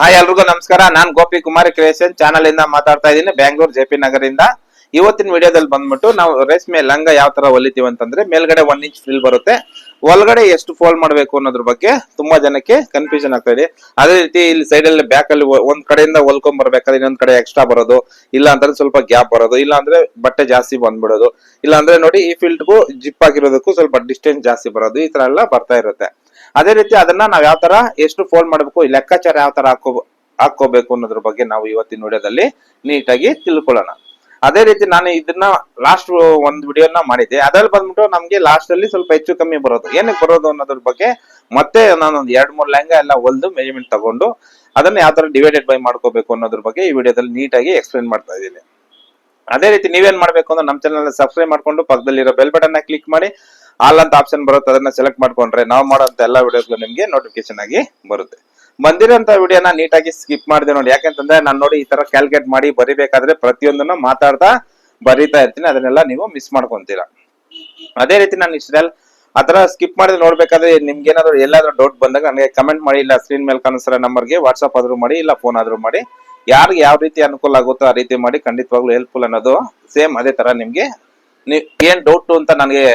Hi ಎಲ್ರಿಗೂ ನಮಸ್ಕಾರ. ನಾನ್ ಗೋಪಿ ಕುಮಾರಿ creation channel ಇಂದ ಮಾತಾಡ್ತಾ ಇದ್ದೀನಿ, ಬೆಂಗಳೂರು ಜೆ ಪಿ ನಗರಿಂದ. ಇವತ್ತಿನ ವಿಡಿಯೋದಲ್ಲಿ ಬಂದ್ಬಿಟ್ಟು ನಾವು ರೇಷ್ಮೆ ಲಂಗ ಯಾವ ತರ ಹೊಲಿತೀವಿ ಅಂತಂದ್ರೆ, ಮೇಲ್ಗಡೆ 1 ಇಂಚ್ ಫ್ರಿಲ್ ಬರುತ್ತೆ, ಒಳಗಡೆ ಎಷ್ಟು ಫೋಲ್ಡ್ ಮಾಡಬೇಕು ಅನ್ನೋದ್ರ ಬಗ್ಗೆ ತುಂಬಾ ಜನಕ್ಕೆ ಕನ್ಫ್ಯೂಷನ್ ಆಗ್ತಾ ಇದೆ. ಅದೇ ರೀತಿ ಇಲ್ಲಿ ಸೈಡ್ ಅಲ್ಲಿ ಬ್ಯಾಕ್ ಅಲ್ಲಿ ಒಂದ್ ಕಡೆಯಿಂದ ಹೊಲ್ಕೊಂಡ್ ಬರ್ಬೇಕಾದ್ರೆ ಇನ್ನೊಂದ್ ಕಡೆ ಎಕ್ಸ್ಟ್ರಾ ಬರೋದು, ಇಲ್ಲ ಅಂತಂದ್ರೆ ಸ್ವಲ್ಪ ಗ್ಯಾಪ್ ಬರೋದು, ಇಲ್ಲ ಅಂದ್ರೆ ಬಟ್ಟೆ ಜಾಸ್ತಿ ಬಂದ್ಬಿಡೋದು, ಇಲ್ಲ ಅಂದ್ರೆ ನೋಡಿ ಈ ಫೀಲ್ಡ್ಗೂ ಜಿಪ್ ಆಗಿರೋದಕ್ಕೂ ಸ್ವಲ್ಪ ಡಿಸ್ಟೆನ್ಸ್ ಜಾಸ್ತಿ ಬರೋದು, ಈ ತರ ಎಲ್ಲ ಬರ್ತಾ ಇರುತ್ತೆ. ಅದೇ ರೀತಿ ಅದನ್ನ ನಾವ್ ಯಾವ ತರ ಎಷ್ಟು ಫೋಲ್ಡ್ ಮಾಡಬೇಕು, ಈ ಲೆಕ್ಕಾಚಾರ ಯಾವ ತರ ಹಾಕೋಬೇಕು ಅನ್ನೋದ್ರ ಬಗ್ಗೆ ನಾವು ಇವತ್ತಿನ ವಿಡಿಯೋದಲ್ಲಿ ನೀಟಾಗಿ ತಿಳ್ಕೊಳ್ಳೋಣ. ಅದೇ ರೀತಿ ನಾನು ಇದನ್ನ ಲಾಸ್ಟ್ ಒಂದ್ ವಿಡಿಯೋನ ಮಾಡಿದ್ದೆ, ಅದ್ರಲ್ಲಿ ಬಂದ್ಬಿಟ್ಟು ನಮ್ಗೆ ಲಾಸ್ಟ್ ಅಲ್ಲಿ ಸ್ವಲ್ಪ ಹೆಚ್ಚು ಕಮ್ಮಿ ಬರೋದು, ಏನಕ್ಕೆ ಬರೋದು ಅನ್ನೋದ್ರ ಬಗ್ಗೆ ಮತ್ತೆ ನಾನು ಒಂದ್ 2-3 ಲೆಹಂಗಾ ಎಲ್ಲ ಹೊಲ್ದು ಮೆಜರ್ಮೆಂಟ್ ತಗೊಂಡು ಅದನ್ನ ಯಾವ ತರ ಡಿವೈಡೆಡ್ ಬೈ ಮಾಡ್ಕೋಬೇಕು ಅನ್ನೋದ್ರ ಬಗ್ಗೆ ಈ ವಿಡಿಯೋದಲ್ಲಿ ನೀಟಾಗಿ ಎಕ್ಸ್ಪ್ಲೈನ್ ಮಾಡ್ತಾ ಇದ್ದೀನಿ. ಅದೇ ರೀತಿ ನೀವೇನ್ ಮಾಡ್ಬೇಕು ಅಂದ್ರೆ ನಮ್ಮ ಚಾನಲ್ ಸಬ್ಸ್ಕ್ರೈಬ್ ಮಾಡ್ಕೊಂಡು ಪಕ್ಕದಲ್ಲಿರೋ ಬೆಲ್ ಬಟನ್ ನ ಕ್ಲಿಕ್ ಮಾಡಿ ಆಲ್ ಅಂತ ಆಪ್ಷನ್ ಬರುತ್ತೆ, ಅದನ್ನ ಸೆಲೆಕ್ಟ್ ಮಾಡ್ಕೊಂಡ್ರೆ ನಾವು ಮಾಡೋಂತ ಎಲ್ಲಾ ವಿಡಿಯೋಸ್ಗಳು ನಿಮ್ಗೆ ನೋಟಿಫಿಕೇಶನ್ ಆಗಿ ಬರುತ್ತೆ. ಬಂದಿರೋಂತ ವಿಡಿಯೋನ ನೀಟಾಗಿ ಸ್ಕಿಪ್ ಮಾಡಿದೆ ನೋಡಿ, ಯಾಕಂತಂದ್ರೆ ನಾನು ನೋಡಿ ಈ ತರ ಕ್ಯಾಲ್ಕುಲೇಟ್ ಮಾಡಿ ಬರಿಬೇಕಾದ್ರೆ ಪ್ರತಿಯೊಂದನ್ನು ಮಾತಾಡ್ತಾ ಬರಿತಾ ಇರ್ತೀನಿ, ಅದನ್ನೆಲ್ಲ ನೀವು ಮಿಸ್ ಮಾಡ್ಕೊಂತೀರಾ. ಅದೇ ರೀತಿ ನಾನು ಇಷ್ಟೆಲ್ಲ ಆತರ ಸ್ಕಿಪ್ ಮಾಡಿದ್ರೆ ನೋಡ್ಬೇಕಾದ್ರೆ ನಿಮ್ಗೆ ಏನಾದ್ರು ಎಲ್ಲಾದ್ರೂ ಡೌಟ್ ಬಂದಾಗ ನನಗೆ ಕಮೆಂಟ್ ಮಾಡಿ, ಇಲ್ಲ ಸ್ಕ್ರೀನ್ ಮೇಲೆ ಕಾಣಿಸ್ತಿರೋ ನಂಬರ್ಗೆ ವಾಟ್ಸ್ಆಪ್ ಆದ್ರೂ ಮಾಡಿ, ಇಲ್ಲ ಫೋನ್ ಆದ್ರೂ ಮಾಡಿ. ಯಾರಿಗೆ ಯಾವ ರೀತಿ ಅನುಕೂಲ ಆಗುತ್ತೋ ಆ ರೀತಿ ಮಾಡಿ, ಖಂಡಿತವಾಗ್ಲೂ ಹೆಲ್ಪ್ಫುಲ್ ಅನ್ನೋದು ಸೇಮ್ ಅದೇ ತರ ನಿಮ್ಗೆ ನೀವ್ ಏನ್ ಡೌಟ್ ಅಂತ ನನಗೆ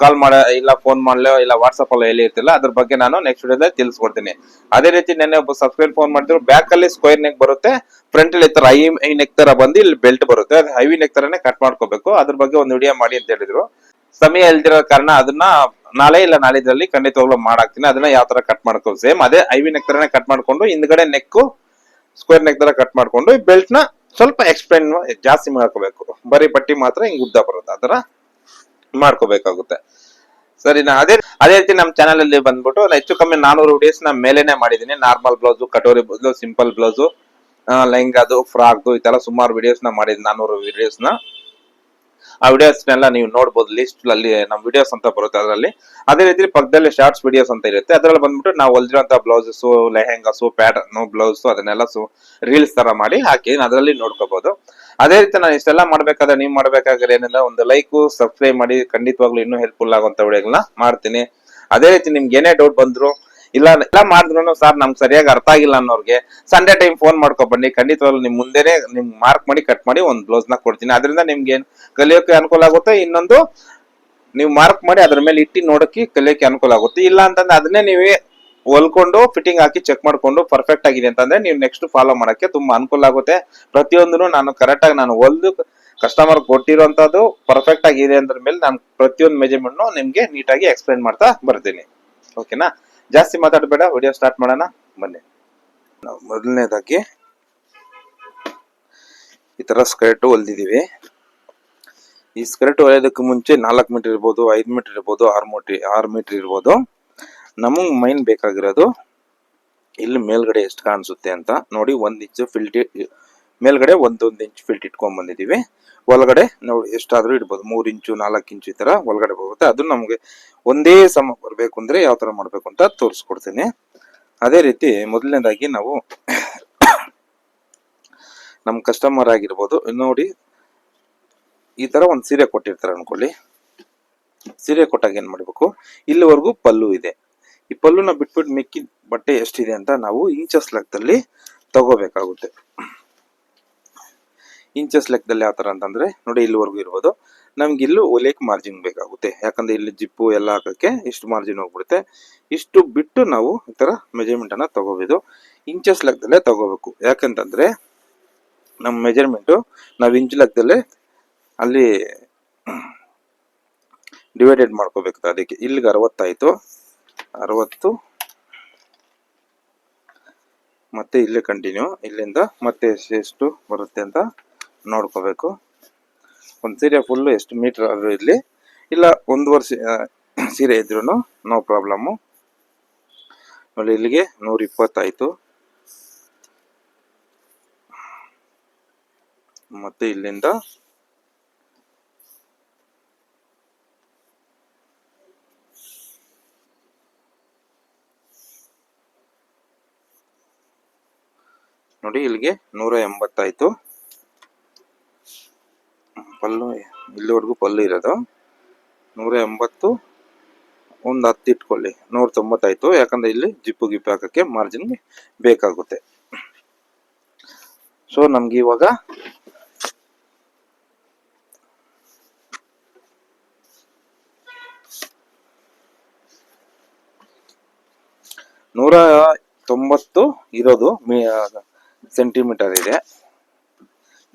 ಕಾಲ್ ಮಾಡ, ಇಲ್ಲ ಫೋನ್ ಮಾಡ್ಲೋ, ಇಲ್ಲ ವಾಟ್ಸ್ಆಪ್ ಅಲ್ಲೋ ಎಲ್ಲಿ ಇರ್ತಿಲ್ಲ, ಅದ್ರ ಬಗ್ಗೆ ನಾನು ನೆಕ್ಸ್ಟ್ ವಿಡಿಯೋದಲ್ಲಿ ತಿಳಿಸ್ಕೊಡ್ತೀನಿ. ಅದೇ ರೀತಿ ನೆನ್ನೆ ಒಬ್ಬ ಸಬ್ಸ್ಕ್ರೈಬ್ ಫೋನ್ ಮಾಡಿದ್ರು, ಬ್ಯಾಕ್ ಅಲ್ಲಿ ಸ್ಕ್ವೇರ್ ನೆಕ್ ಬರುತ್ತೆ, ಫ್ರಂಟ್ ಅಲ್ಲಿ ತರ ಐ ನೆಕ್ ತರ ಬಂದು ಇಲ್ಲಿ ಬೆಲ್ಟ್ ಬರುತ್ತೆ, ಐ ನೆಕ್ ತರನೇ ಕಟ್ ಮಾಡ್ಕೋಬೇಕು, ಅದ್ರ ಬಗ್ಗೆ ಒಂದು ವಿಡಿಯೋ ಮಾಡಿ ಅಂತ ಹೇಳಿದ್ರು. ಸಮಯ ಇಲ್ದಿರೋ ಕಾರಣ ಅದನ್ನ ನಾಳೆ ಇಲ್ಲ ನಾಳಿದ್ರಲ್ಲಿ ಖಂಡಿತವಾಗ್ಲೂ ಮಾಡಾಕ್ತೀನಿ. ಅದನ್ನ ಯಾವ ತರ ಕಟ್ ಮಾಡ್ಕೋ ಸೇಮ್ ಅದೇ ಐ ನೆಕ್ ತರನೇ ಕಟ್ ಮಾಡ್ಕೊಂಡು ಹಿಂದ್ಗಡೆ ನೆಕ್ ಸ್ಕ್ವೇರ್ ನೆಕ್ ತರ ಕಟ್ ಮಾಡ್ಕೊಂಡು ಈ ಬೆಲ್ಟ್ ನ ಸ್ವಲ್ಪ ಎಕ್ಸ್ಪ್ಲೇನ್ ಜಾಸ್ತಿ ಮಾಡ್ಕೋಬೇಕು, ಬರೀ ಪಟ್ಟಿ ಮಾತ್ರ ಹಿಂಗ್ ಉದ್ದ ಬರುತ್ತೆ, ಆತರ ಮಾಡ್ಕೋಬೇಕಾಗುತ್ತೆ. ಸರಿನಾ? ಅದೇ ರೀತಿ ನಮ್ಮ ಚಾನಲ್ ಅಲ್ಲಿ ಬಂದ್ಬಿಟ್ಟು ಹೆಚ್ಚು ಕಮ್ಮಿ 400 ವಿಡಿಯೋಸ್ ನ ಮೇಲೆನೆ ಮಾಡಿದೀನಿ. Normal blouse, katori blouse, simple blouse, ಲೆಹಂಗಾದು, ಫ್ರಾಕ್, ಈ ತರ ಸುಮಾರು ವಿಡಿಯೋಸ್ ನ ಮಾಡಿದ್ 400 ವಿಡಿಯೋಸ್ ನ. ಆ ವಿಡಿಯೋಸ್ನೆಲ್ಲ ನೀವು ನೋಡಬಹುದು, ಲಿಸ್ಟ್ ಅಲ್ಲಿ ನಮ್ ವಿಡಿಯೋಸ್ ಅಂತ ಬರುತ್ತೆ ಅದರಲ್ಲಿ. ಅದೇ ರೀತಿ ಪಕ್ಕದಲ್ಲಿ ಶಾರ್ಟ್ಸ್ ವಿಡಿಯೋಸ್ ಅಂತ ಇರುತ್ತೆ, ಅದ್ರಲ್ಲಿ ಬಂದ್ಬಿಟ್ಟು ನಾವು ಹೊಲ್ದಿರೋಂತ ಬ್ಲೌಸಸ್, ಲೆಹಂಗಾಸ್, ಪ್ಯಾಟರ್ನ್ ಬ್ಲೌಸ್, ಅದನ್ನೆಲ್ಲ ರೀಲ್ಸ್ ತರ ಮಾಡಿ ಹಾಕಿ ಅದರಲ್ಲಿ ನೋಡ್ಕೋಬಹುದು. ಅದೇ ರೀತಿ ನಾನು ಇಷ್ಟೆಲ್ಲ ಮಾಡ್ಬೇಕಾದ್ರೆ ನೀವು ಮಾಡ್ಬೇಕಾದ್ರೆ ಏನಿಲ್ಲ, ಒಂದು ಲೈಕ್ ಸಬ್ಸ್ಕ್ರೈಬ್ ಮಾಡಿ, ಖಂಡಿತವಾಗ್ಲೂ ಇನ್ನೂ ಹೆಲ್ಪ್ಫುಲ್ ಆಗುವಂತ ವಿಡಿಯೋಗಳನ್ನ ಮಾಡ್ತೀನಿ. ಅದೇ ರೀತಿ ನಿಮ್ಗೆ ಏನೇ ಡೌಟ್ ಬಂದ್ರು, ಇಲ್ಲ ಎಲ್ಲ ಮಾಡಿದ್ರು ಸರ್ ನಮ್ಗೆ ಸರಿಯಾಗಿ ಅರ್ಥ ಆಗಿಲ್ಲ ಅನ್ನೋರ್ಗೆ ಸಂಡೇ ಟೈಮ್ ಫೋನ್ ಮಾಡ್ಕೊ ಬನ್ನಿ, ಖಂಡಿತವಾಗ್ಲೂ ನಿಮ್ ಮುಂದೆನೆ ನಿಮ್ ಮಾರ್ಕ್ ಮಾಡಿ ಕಟ್ ಮಾಡಿ ಒಂದ್ ಬ್ಲೌಸ್ ನ ಕೊಡ್ತೀನಿ. ಅದರಿಂದ ನಿಮ್ಗೆ ಕಲಿಯೋಕೆ ಅನುಕೂಲ ಆಗುತ್ತೆ, ಇನ್ನೊಂದು ನೀವು ಮಾರ್ಕ್ ಮಾಡಿ ಅದ್ರ ಮೇಲೆ ಇಟ್ಟು ನೋಡಕ್ಕೆ ಕಲಿಯೋಕೆ ಅನುಕೂಲ ಆಗುತ್ತೆ. ಇಲ್ಲ ಅಂತಂದ್ರೆ ಅದನ್ನೇ ನೀವೇ ಹೊಲ್ಕೊಂಡು ಫಿಟ್ಟಿಂಗ್ ಹಾಕಿ ಚೆಕ್ ಮಾಡ್ಕೊಂಡು ಪರ್ಫೆಕ್ಟ್ ಆಗಿದೆ ಅಂತಂದ್ರೆ ನೀವು ನೆಕ್ಸ್ಟ್ ಫಾಲೋ ಮಾಡಕ್ಕೆ ತುಂಬಾ ಅನುಕೂಲ ಆಗುತ್ತೆ. ಪ್ರತಿಯೊಂದನ್ನು ನಾನು ಕರೆಕ್ಟ್ ಆಗಿ ನಾನು ಹೊಲ್ದು ಕಸ್ಟಮರ್ ಕೊಟ್ಟಿರುವಂತದ್ದು ಪರ್ಫೆಕ್ಟ್ ಆಗಿದೆ ಅಂದ್ರ ಮೇಲೆ ನಾನು ಪ್ರತಿಯೊಂದು ಮೆಜರ್ಮೆಂಟ್ ನಿಮ್ಗೆ ನೀಟಾಗಿ ಎಕ್ಸ್ಪ್ಲೈನ್ ಮಾಡ್ತಾ ಬರ್ತೀನಿ. ಓಕೆನಾ? ಜಾಸ್ತಿ ಮಾತಾಡಬೇಡ, ವಿಡಿಯೋ ಸ್ಟಾರ್ಟ್ ಮಾಡೋಣ ಬನ್ನಿ. ನಾವು ಮೊದಲನೇದಾಗಿ ಈ ತರ ಸ್ಕರ್ಟ್ ಹೊಲ್ದಿದೀವಿ. ಈ ಸ್ಕರ್ಟ್ ಹೊಲಿಯೋದಕ್ಕೆ ಮುಂಚೆ 4 ಮೀಟರ್ ಇರ್ಬೋದು, 5 ಮೀಟರ್ ಇರ್ಬೋದು, 6 ಮೀಟರ್ ಇರ್ಬೋದು. ನಮಗ್ ಮೈನ್ ಬೇಕಾಗಿರೋದು ಇಲ್ಲಿ ಮೇಲ್ಗಡೆ ಎಷ್ಟು ಕಾಣಿಸುತ್ತೆ ಅಂತ ನೋಡಿ. 1 ಇಂಚ್ ಫಿಲ್ಟ್ ಮೇಲ್ಗಡೆ 1 ಇಂಚ್ ಫಿಲ್ಟ್ ಇಟ್ಕೊಂಡ್ ಬಂದಿದೀವಿ. ಒಳಗಡೆ ನೋಡಿ ಎಷ್ಟಾದ್ರೂ ಇಡ್ಬೋದು, 3 ಇಂಚು 4 ಇಂಚು ಈ ತರ ಒಳಗಡೆ ಹೋಗುತ್ತೆ. ಅದು ನಮ್ಗೆ ಒಂದೇ ಸಮ ಬರ್ಬೇಕು ಅಂದ್ರೆ ಯಾವ ತರ ಮಾಡ್ಬೇಕು ಅಂತ ತೋರಿಸ್ಕೊಡ್ತೀನಿ. ಅದೇ ರೀತಿ ಮೊದಲನೇದಾಗಿ ನಾವು ನಮ್ ಕಸ್ಟಮರ್ ಆಗಿರ್ಬೋದು ನೋಡಿ, ಈ ತರ ಒಂದ್ ಸೀರೆ ಕೊಟ್ಟಿರ್ತಾರೆ ಅನ್ಕೊಳ್ಳಿ. ಸೀರೆ ಕೊಟ್ಟಾಗ ಏನ್ ಮಾಡ್ಬೇಕು, ಇಲ್ಲಿವರೆಗೂ ಪಲ್ಲು ಇದೆ, ಈ ಪಲ್ಲುನ ಬಿಟ್ಬಿಟ್ಟು ಮಿಕ್ಕಿ ಬಟ್ಟೆ ಎಷ್ಟಿದೆ ಅಂತ ನಾವು ಇಂಚಸ್ ಲೆಕ್ಕದಲ್ಲಿ ತಗೋಬೇಕಾಗುತ್ತೆ. ಇಂಚಸ್ ಲೆಕ್ಕದಲ್ಲಿ ಯಾವ ತರ ಅಂತಂದ್ರೆ ನೋಡಿ, ಇಲ್ಲಿವರೆಗೂ ಇರ್ಬೋದು, ನಮ್ಗೆ ಇಲ್ಲೂ ಒಲೆಕ್ ಮಾರ್ಜಿನ್ ಬೇಕಾಗುತ್ತೆ, ಯಾಕಂದ್ರೆ ಇಲ್ಲಿ ಜಿಪ್ಪು ಎಲ್ಲ ಹಾಕಕ್ಕೆ ಇಷ್ಟು ಮಾರ್ಜಿನ್ ಹೋಗ್ಬಿಡುತ್ತೆ. ಇಷ್ಟು ಬಿಟ್ಟು ನಾವು ಈ ತರ ಮೆಜರ್ಮೆಂಟ್ ಅನ್ನ ತಗೋಬಹುದು. ಇಂಚಸ್ ಲೆಕ್ಕದಲ್ಲೇ ತಗೋಬೇಕು, ಯಾಕಂತಂದ್ರೆ ನಮ್ಮ ಮೆಜರ್ಮೆಂಟ್ ನಾವು ಇಂಚ್ ಲೆಕ್ಕದಲ್ಲೇ ಅಲ್ಲಿ ಡಿವೈಡೆಡ್ ಮಾಡ್ಕೋಬೇಕು. ಅದಕ್ಕೆ ಇಲ್ಲಿಗೆ 60 ಆಯ್ತು, 60 ಮತ್ತೆ ಇಲ್ಲೇ ಕಂಟಿನ್ಯೂ, ಇಲ್ಲಿಂದ ಮತ್ತೆ ಎಷ್ಟು ಬರುತ್ತೆ ಅಂತ ನೋಡ್ಕೋಬೇಕು. ಒಂದು ಸೀರೆ ಫುಲ್ ಎಷ್ಟು ಮೀಟರ್ ಆದ್ರೂ ಇರ್ಲಿ, ಇಲ್ಲ 1.5 ಸೀರೆ ಇದ್ರೂ ನೋ ಪ್ರಾಬ್ಲಮ್. ನೋಡಿ ಇಲ್ಲಿಗೆ 120 ಆಯ್ತು, ಮತ್ತೆ ಇಲ್ಲಿಂದ ನೋಡಿ ಇಲ್ಲಿಗೆ 180 ಆಯ್ತು. ಪಲ್ಲು ಇಲ್ಲಿವರೆಗೂ ಪಲ್ಲು ಇರೋದು 180, ಒಂದು 10 ಇಟ್ಕೊಳ್ಳಿ, 190 ಆಯ್ತು. ಯಾಕಂದ್ರೆ ಇಲ್ಲಿ ಜಿಪ್ಪು ಗಿಪ್ಪು ಹಾಕಕ್ಕೆ ಮಾರ್ಜಿನ್ ಬೇಕಾಗುತ್ತೆ. ಸೊ ನಮ್ಗೆ ಇವಾಗ ನೂರ 90 ಇರೋದು ಸೆಂಟಿಮೀಟರ್ ಇದೆ.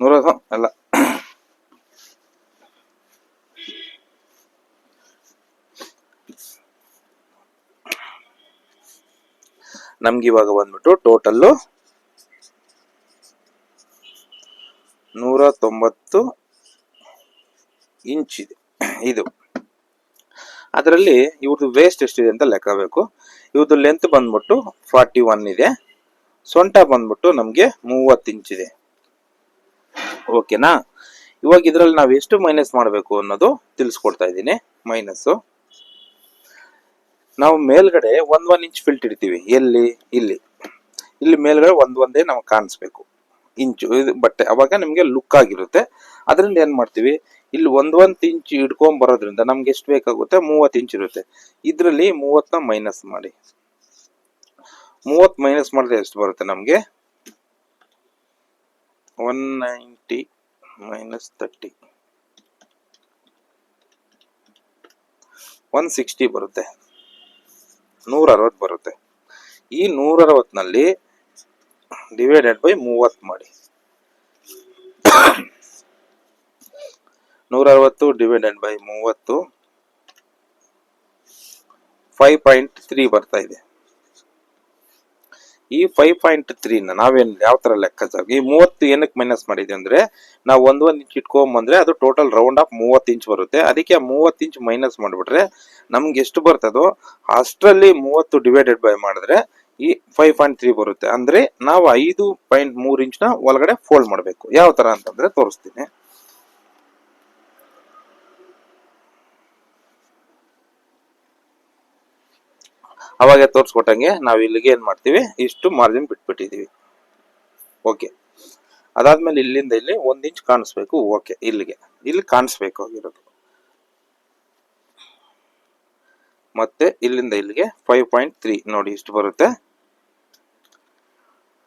100 ಅಲ್ಲ, ನಮ್ಗೆ ಇವಾಗ ಬಂದ್ಬಿಟ್ಟು ಟೋಟಲ್ 190 ಇಂಚ್ ಇದೆ ಇದು. ಅದರಲ್ಲಿ ಇವ್ರದ್ದು ವೇಸ್ಟ್ ಎಷ್ಟಿದೆ ಅಂತ ಲೆಕ್ಕ ಬೇಕು. ಇವ್ರದ್ದು ಲೆಂತ್ ಬಂದ್ಬಿಟ್ಟು 41 ಇದೆ. ಸೊಂಟ ಬಂದ್ಬಿಟ್ಟು ನಮ್ಗೆ 30 ಇಂಚ್ ಇದೆ. ಓಕೆನಾ? ಇವಾಗ ಇದ್ರಲ್ಲಿ ನಾವು ಎಷ್ಟು ಮೈನಸ್ ಮಾಡಬೇಕು ಅನ್ನೋದು ತಿಳಿಸ್ಕೊಡ್ತಾ ಇದ್ದೀನಿ. ಮೈನಸ್ ನಾವು ಮೇಲ್ಗಡೆ 1 ಇಂಚ್ ಫಿಲ್ಟ್ ಇಡ್ತೀವಿ. ಎಲ್ಲಿ? ಇಲ್ಲಿ ಮೇಲ್ಗಡೆ ಒಂದೇ ನಮಗೆ ಕಾಣಿಸ್ಬೇಕು ಇಂಚು ಇದು ಬಟ್ಟೆ, ಅವಾಗ ನಿಮ್ಗೆ ಲುಕ್ ಆಗಿರುತ್ತೆ. ಅದರಿಂದ ಏನ್ ಮಾಡ್ತೀವಿ, ಇಲ್ಲಿ 1 ಇಂಚ್ ಇಡ್ಕೊಂಡ್ ಬರೋದ್ರಿಂದ ನಮ್ಗೆ ಎಷ್ಟು ಬೇಕಾಗುತ್ತೆ, 30 ಇಂಚ್ ಇರುತ್ತೆ. ಇದ್ರಲ್ಲಿ 30ನ ಮೈನಸ್ ಮಾಡಿ. 30 ಮೈನಸ್ ಮಾಡಿದ್ರೆ ಎಷ್ಟು ಬರುತ್ತೆ ನಮ್ಗೆ? 190 ಮೈನಸ್ 30 160 ಬರುತ್ತೆ. 160 ಬರುತ್ತೆ. ಈ 160ನಲ್ಲಿ ಡಿವೈಡೆಡ್ ಬೈ 30 ಮಾಡಿ. 160 ಡಿವೈಡೆಡ್ ಬೈ 30 5.3 ಬರ್ತಾ ಇದೆ. ಈ 5.3ನ ನಾವೇನ್ ಯಾವ ತರ ಲೆಕ್ಕಾಚಾರ, ಈ 30 ಏನಕ್ಕೆ ಮೈನಸ್ ಮಾಡಿದ್ವಿ ಅಂದ್ರೆ, ನಾವು 1 ಇಂಚ್ ಇಟ್ಕೊಂಬಂದ್ರೆ ಅದು ಟೋಟಲ್ ರೌಂಡ್ ಆಫ್ 30 ಇಂಚ್ ಬರುತ್ತೆ. ಅದಕ್ಕೆ 30 ಇಂಚ್ ಮೈನಸ್ ಮಾಡ್ಬಿಟ್ರೆ ನಮ್ಗೆ ಎಷ್ಟು ಬರ್ತದೋ ಅಷ್ಟರಲ್ಲಿ 30 ಡಿವೈಡೆಡ್ ಬೈ ಮಾಡಿದ್ರೆ ಈ 5.3 ಬರುತ್ತೆ. ಅಂದ್ರೆ ನಾವು 5.3 ಇಂಚ್ನ ಒಳಗಡೆ ಫೋಲ್ಡ್ ಮಾಡಬೇಕು. ಯಾವ ತರ ಅಂತಂದ್ರೆ ತೋರಿಸ್ತೀನಿ. ಅವಾಗ ತೋರಿಸ್ಕೊಟ್ಟಂಗೆ ನಾವು ಇಲ್ಲಿಗೆ ಏನ್ ಮಾಡ್ತೀವಿ, ಇಷ್ಟು ಮಾರ್ಜಿನ್ ಬಿಟ್ಬಿಟ್ಟಿದೀವಿ. ಓಕೆ, ಅದಾದ್ಮೇಲೆ ಇಲ್ಲಿಂದ ಇಲ್ಲಿ 1 ಇಂಚ್ ಕಾಣಿಸ್ಬೇಕು. ಓಕೆ, ಇಲ್ಲಿ ಕಾಣಿಸ್ಬೇಕು ಆಗಿರೋದು. ಮತ್ತೆ ಇಲ್ಲಿಂದ ಇಲ್ಲಿಗೆ 5.3 ನೋಡಿ ಇಷ್ಟು ಬರುತ್ತೆ.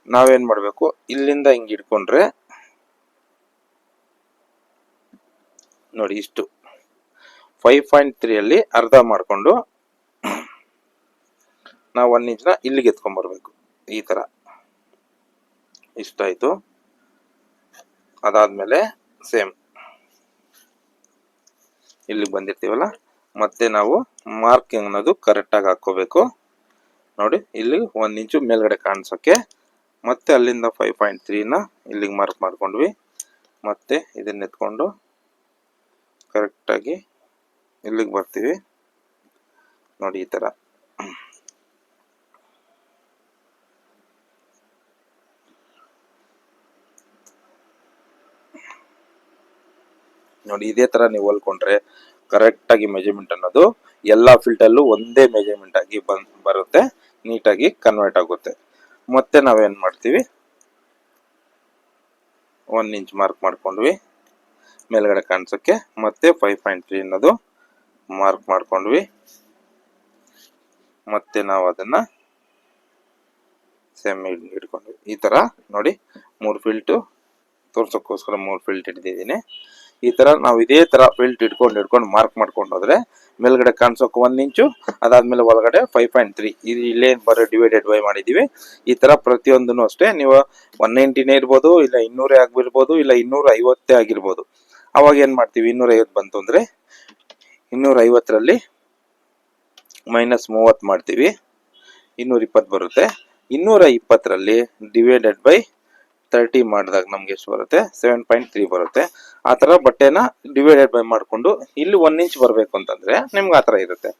ನಾವೇನ್ ಮಾಡ್ಬೇಕು, ಇಲ್ಲಿಂದ ಹಿಂಗ್ ಇಟ್ಕೊಂಡ್ರೆ ನೋಡಿ ಇಷ್ಟು 5.3 ಅಲ್ಲಿ ಅರ್ಧ ಮಾಡ್ಕೊಂಡು ನಾವು 1 ಇಂಚ್ನ ಇಲ್ಲಿಗೆ ಎತ್ಕೊಂಡ್ ಬರ್ಬೇಕು. ಈ ತರ ಇಷ್ಟಾಯ್ತು. ಅದಾದ್ಮೇಲೆ ಸೇಮ್ ಇಲ್ಲಿಗೆ ಬಂದಿರ್ತೀವಲ್ಲ, ಮತ್ತೆ ನಾವು ಮಾರ್ಕಿಂಗ್ ಅನ್ನೋದು ಕರೆಕ್ಟ್ ಆಗಿ ಹಾಕೋಬೇಕು. ನೋಡಿ ಇಲ್ಲಿ 1 ಇಂಚು ಮೇಲ್ಗಡೆ ಕಾಣಿಸೋಕೆ, ಮತ್ತೆ ಅಲ್ಲಿಂದ 5.3ನ ಇಲ್ಲಿಗೆ ಮಾರ್ಕ್ ಮಾಡ್ಕೊಂಡ್ವಿ. ಮತ್ತೆ ಇದನ್ನ ಎತ್ಕೊಂಡು ಕರೆಕ್ಟಾಗಿ ಇಲ್ಲಿಗೆ ಬರ್ತೀವಿ. ನೋಡಿ ಈ ತರ. ನೋಡಿ ಇದೇ ತರ ನೀವು ಹೊಲ್ಕೊಂಡ್ರೆ ಕರೆಕ್ಟ್ ಆಗಿ ಮೆಜರ್ಮೆಂಟ್ ಅನ್ನೋದು ಎಲ್ಲಾ ಫೀಲ್ಡ್ ಅಲ್ಲೂ ಒಂದೇ ಮೆಜರ್ಮೆಂಟ್ ಆಗಿ ಬರುತ್ತೆ, ನೀಟಾಗಿ ಕನ್ವರ್ಟ್ ಆಗುತ್ತೆ. ಮತ್ತೆ ನಾವೇನ್ ಮಾಡ್ತೀವಿ, 1 ಇಂಚ್ ಮಾರ್ಕ್ ಮಾಡ್ಕೊಂಡ್ವಿ ಮೇಲ್ಗಡೆ ಕಾಣಿಸೋಕೆ. ಮತ್ತೆ 5.3 ಅನ್ನೋದು ಮಾರ್ಕ್ ಮಾಡ್ಕೊಂಡ್ವಿ. ಮತ್ತೆ ನಾವು ಅದನ್ನ ಸೇಮ್ ಹಿಡ್ಕೊಂಡ್ವಿ. ಈ ತರ ನೋಡಿ 3 ಫೀಲ್ಟ್ ತೋರ್ಸೋಕ್ಕೋಸ್ಕರ 3 ಫೀಲ್ಟ್ ಹಿಡಿದಿದ್ದೀನಿ. ಈ ತರ ನಾವು ಇದೇ ತರ ಫೀಲ್ಟ್ ಹಿಡ್ಕೊಂಡು ಮಾರ್ಕ್ ಮಾಡ್ಕೊಂಡು ಹೋದ್ರೆ ಮೇಲ್ಗಡೆ ಕಾಣಿಸೋಕೆ 1 ಇಂಚು, ಅದಾದ್ಮೇಲೆ ಒಳಗಡೆ 5.3 ಇದು ಇಲ್ಲೇ ಬರೋ ಡಿವೈಡೆಡ್ ಬೈ ಮಾಡಿದೀವಿ. ಈ ತರ ಪ್ರತಿಯೊಂದನ್ನು ಅಷ್ಟೇ ನೀವು 190 ಇರ್ಬೋದು, ಇಲ್ಲ 200 ಆಗಿರ್ಬೋದು, ಇಲ್ಲ 250 ಆಗಿರ್ಬೋದು. ಅವಾಗ ಏನ್ ಮಾಡ್ತೀವಿ, 250 ಬಂತು ಅಂದ್ರೆ 250ರಲ್ಲಿ ಮೈನಸ್ 30 ಮಾಡ್ತೀವಿ, 220 ಬರುತ್ತೆ. 220ರಲ್ಲಿ ಡಿವೈಡೆಡ್ ಬೈ 30 ಮಾಡಿದಾಗ ನಮ್ಗೆ ಎಷ್ಟು ಬರುತ್ತೆ, 7.3 ಬರುತ್ತೆ. ಆ ತರ ಬಟ್ಟೆನ ಡಿವೈಡೆಡ್ ಬೈ ಮಾಡ್ಕೊಂಡು ಇಲ್ಲಿ 1 ಇಂಚ್ ಬರ್ಬೇಕು ಅಂತಂದ್ರೆ ನಿಮ್ಗೆ ಆತರ ಇರುತ್ತೆ.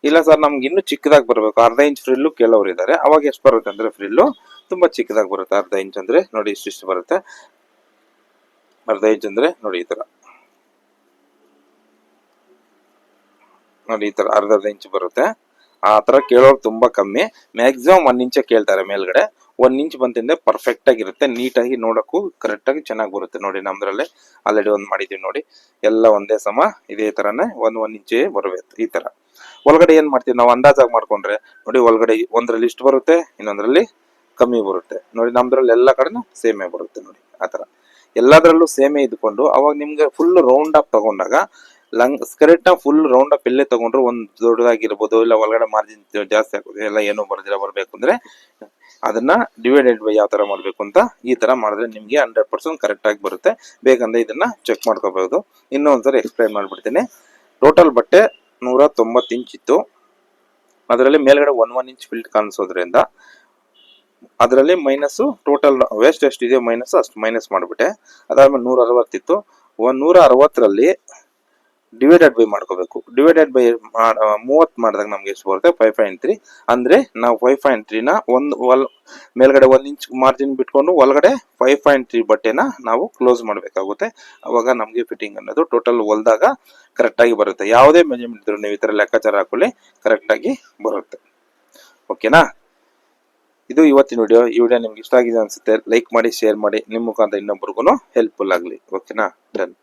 ಇಲ್ಲ ಸರ್ ನಮ್ಗೆ ಇನ್ನೂ ಚಿಕ್ಕದಾಗಿ ಬರ್ಬೇಕು, ಅರ್ಧ ಇಂಚ್ ಫ್ರಿಲ್ಲು ಕೆಲವರು ಇದ್ದಾರೆ, ಅವಾಗ ಎಷ್ಟು ಬರುತ್ತೆ ಅಂದ್ರೆ ಫ್ರಿಲ್ಲು ತುಂಬಾ ಚಿಕ್ಕದಾಗಿ ಬರುತ್ತೆ. ಅರ್ಧ ಇಂಚ್ ಅಂದ್ರೆ ನೋಡಿ ಇಷ್ಟಿಷ್ಟು ಬರುತ್ತೆ. ಅರ್ಧ ಇಂಚ್ ಅಂದ್ರೆ ನೋಡಿ ಈ ತರ, ನೋಡಿ ಈ ತರ ಅರ್ಧ ಇಂಚ್ ಬರುತ್ತೆ. ಆ ತರ ಕೇಳೋರು ತುಂಬಾ ಕಮ್ಮಿ, ಮ್ಯಾಕ್ಸಿಮಮ್ 1 ಇಂಚ್ ಕೇಳ್ತಾರೆ ಮೇಲ್ಗಡೆ. 1 ಇಂಚ್ ಬಂತಿಂದ್ರೆ ಪರ್ಫೆಕ್ಟ್ ಆಗಿರುತ್ತೆ, ನೀಟಾಗಿ ನೋಡಕ್ಕೂ ಕರೆಕ್ಟ್ ಆಗಿ ಚೆನ್ನಾಗಿ ಬರುತ್ತೆ. ನೋಡಿ ನಮ್ದ್ರಲ್ಲೇ ಆಲ್ರೆಡಿ ಒಂದ್ ಮಾಡಿದೀವಿ ನೋಡಿ, ಎಲ್ಲ ಒಂದೇ ಸಮ ಇದೇ ತರನೇ 1 ಇಂಚೇ ಬರಬೇಕು. ಈ ತರ ಒಳಗಡೆ ಏನ್ ಮಾಡ್ತೀವಿ ನಾವು ಅಂದಾಜಾಗಿ ಮಾಡ್ಕೊಂಡ್ರೆ ನೋಡಿ, ಒಳಗಡೆ ಒಂದ್ರಲ್ಲಿ ಇಷ್ಟು ಬರುತ್ತೆ, ಇನ್ನೊಂದ್ರಲ್ಲಿ ಕಮ್ಮಿ ಬರುತ್ತೆ. ನೋಡಿ ನಮ್ದ್ರಲ್ಲಿ ಎಲ್ಲ ಕಡೆನೂ ಸೇಮೇ ಬರುತ್ತೆ ನೋಡಿ. ಆತರ ಎಲ್ಲದರಲ್ಲೂ ಸೇಮೇ ಇದ್ಕೊಂಡು ಅವಾಗ ನಿಮ್ಗೆ ಫುಲ್ ರೌಂಡ್ ಅಪ್ ತಗೊಂಡಾಗ ಕರೆಕ್ಟ್ ಫುಲ್ ರೌಂಡ್ ಅಪ್ ಎಲ್ಲೇ ತಗೊಂಡ್ರು ಒಂದ್ ದೊಡ್ಡದಾಗಿರ್ಬೋದು, ಇಲ್ಲ ಒಳಗಡೆ ಮಾರ್ಜಿನ್ ಜಾಸ್ತಿ ಆಗೋದು ಎಲ್ಲ ಏನೋ ಬರ್ದಿರ ಬರ್ಬೇಕು ಅಂದ್ರೆ ಅದನ್ನ ಡಿವೈಡೆಡ್ ಬೈ ಯಾವ ತರ ಮಾಡ್ಬೇಕು ಅಂತ ಈ ತರ ಮಾಡಿದ್ರೆ ನಿಮ್ಗೆ 100% ಕರೆಕ್ಟ್ ಆಗಿ ಬರುತ್ತೆ. ಬೇಕಂದ್ರೆ ಇದನ್ನ ಚೆಕ್ ಮಾಡ್ಕೋಬಹುದು. ಇನ್ನೊಂದ್ಸರಿ ಎಕ್ಸ್ಪ್ಲೈನ್ ಮಾಡ್ಬಿಡ್ತೀನಿ. ಟೋಟಲ್ ಬಟ್ಟೆ 190 ಇಂಚ್ ಇತ್ತು. ಅದರಲ್ಲಿ ಮೇಲ್ಗಡೆ 1 ಇಂಚ್ ಫಿಲ್ಟ್ ಕಾಣಿಸೋದ್ರಿಂದ ಅದರಲ್ಲಿ ಮೈನಸ್ ಟೋಟಲ್ ವೇಸ್ಟ್ ಎಷ್ಟಿದೆಯೋ ಮೈನಸ್ ಅಷ್ಟು ಮೈನಸ್ ಮಾಡ್ಬಿಟ್ಟೆ. ಅದಾದ್ಮೇಲೆ 160 ಇತ್ತು. 160ರಲ್ಲಿ ಡಿವೈಡೆಡ್ ಬೈ ಮಾಡ್ಕೋಬೇಕು. ಡಿವೈಡೆಡ್ ಬೈ 30 ಮಾಡಿದಾಗ ನಮ್ಗೆ ಎಷ್ಟು ಬರುತ್ತೆ 5.3. ಅಂದ್ರೆ ನಾವು 5.3ನ ಮೇಲ್ಗಡೆ 1 ಇಂಚ್ ಮಾರ್ಜಿನ್ ಬಿಟ್ಕೊಂಡು ಒಳಗಡೆ 5.3 ಬಟ್ಟೆನ ನಾವು ಕ್ಲೋಸ್ ಮಾಡ್ಬೇಕಾಗುತ್ತೆ. ಅವಾಗ ನಮ್ಗೆ ಫಿಟ್ಟಿಂಗ್ ಅನ್ನೋದು ಟೋಟಲ್ ಹೊಲ್ದಾಗ ಕರೆಕ್ಟ್ ಆಗಿ ಬರುತ್ತೆ. ಯಾವುದೇ ಮೆಜರ್ಮೆಂಟ್ ಇದ್ರು ನೀವು ಈ ತರ ಲೆಕ್ಕಾಚಾರ ಹಾಕೊಳ್ಳಿ, ಕರೆಕ್ಟ್ ಆಗಿ ಬರುತ್ತೆ. ಓಕೆನಾ? ಇದು ಇವತ್ತಿನ ವಿಡಿಯೋ. ಈ ವಿಡಿಯೋ ನಿಮ್ಗೆ ಇಷ್ಟ ಆಗಿದೆ ಅನ್ಸುತ್ತೆ. ಲೈಕ್ ಮಾಡಿ, ಶೇರ್ ಮಾಡಿ, ನಿಮ್ಮ ಮುಖಾಂತರ ಇನ್ನೊಬ್ಬರಿಗೂ ಹೆಲ್ಪ್ಫುಲ್ ಆಗಲಿ. ಓಕೆನಾ? ಡನ್.